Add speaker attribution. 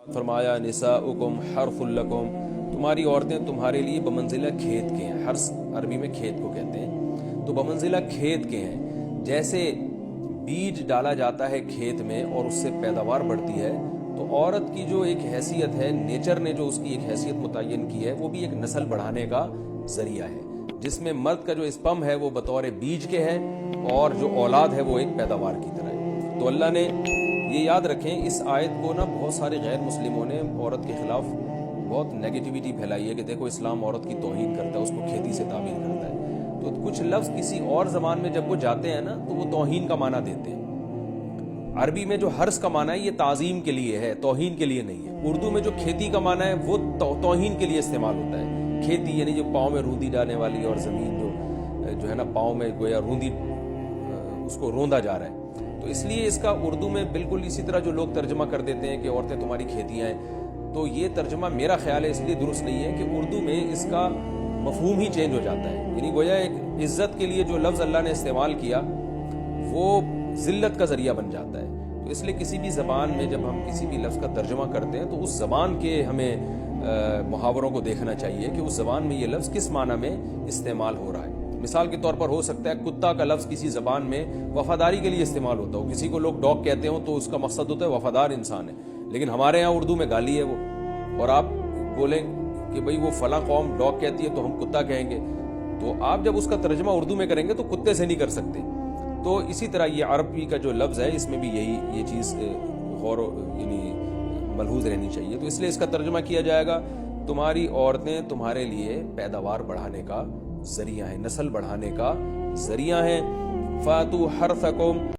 Speaker 1: فرمایا نساؤکم حرث لکم، تمہاری عورتیں تمہارے لیے بمنزلہ کھیت کے ہیں. حرث عربی میں کھیت کو کہتے ہیں، تو بمنزلہ کھیت کے ہیں. جیسے بیج ڈالا جاتا ہے کھیت میں اور اس سے پیداوار بڑھتی ہے، تو عورت کی جو ایک حیثیت ہے، نیچر نے جو اس کی ایک حیثیت متعین کی ہے، وہ بھی ایک نسل بڑھانے کا ذریعہ ہے، جس میں مرد کا جو اسپم ہے وہ بطور بیج کے ہے اور جو اولاد ہے وہ ایک پیداوار کی طرح ہے. تو اللہ نے یہ یاد رکھیں، اس آیت کو نا بہت سارے غیر مسلموں نے عورت کے خلاف بہت نیگیٹیوٹی پھیلائی ہے کہ دیکھو اسلام عورت کی توہین کرتا ہے، اس کو کھیتی سے تعبیر کرتا ہے. تو کچھ لفظ کسی اور زبان میں جب وہ جاتے ہیں نا تو وہ توہین کا معنی دیتے ہیں. عربی میں جو حرث کا معنی ہے یہ تعظیم کے لیے ہے، توہین کے لیے نہیں ہے. اردو میں جو کھیتی کا معنی ہے وہ توہین کے لیے استعمال ہوتا ہے. کھیتی یعنی جو پاؤں میں روندی ڈالنے والی اور زمین جو ہے نا پاؤں میں گویا روندی اس کو روندا جا رہا ہے. تو اس لیے اس کا اردو میں بالکل اسی طرح جو لوگ ترجمہ کر دیتے ہیں کہ عورتیں تمہاری کھیتیاں ہیں، تو یہ ترجمہ میرا خیال ہے اس لیے درست نہیں ہے کہ اردو میں اس کا مفہوم ہی چینج ہو جاتا ہے. یعنی گویا ایک عزت کے لیے جو لفظ اللہ نے استعمال کیا وہ ذلت کا ذریعہ بن جاتا ہے. تو اس لیے کسی بھی زبان میں جب ہم کسی بھی لفظ کا ترجمہ کرتے ہیں تو اس زبان کے ہمیں محاوروں کو دیکھنا چاہیے کہ اس زبان میں یہ لفظ کس معنی میں استعمال ہو رہا ہے. مثال کے طور پر ہو سکتا ہے کتا کا لفظ کسی زبان میں وفاداری کے لیے استعمال ہوتا ہو، کسی کو لوگ ڈاگ کہتے ہوں تو اس کا مقصد ہوتا ہے وفادار انسان ہے، لیکن ہمارے ہاں اردو میں گالی ہے وہ، اور آپ بولیں کہ بھئی وہ فلاں قوم ڈاگ کہتی ہے تو ہم کتا کہیں گے، تو آپ جب اس کا ترجمہ اردو میں کریں گے تو کتے سے نہیں کر سکتے. تو اسی طرح یہ عربی کا جو لفظ ہے اس میں بھی یہ چیز غور یعنی ملحوظ رہنی چاہیے. تو اس لیے اس کا ترجمہ کیا جائے گا تمہاری عورتیں تمہارے لیے پیداوار بڑھانے کا ذریعہ ہیں، نسل بڑھانے کا ذریعہ ہیں. فاتو حرثکم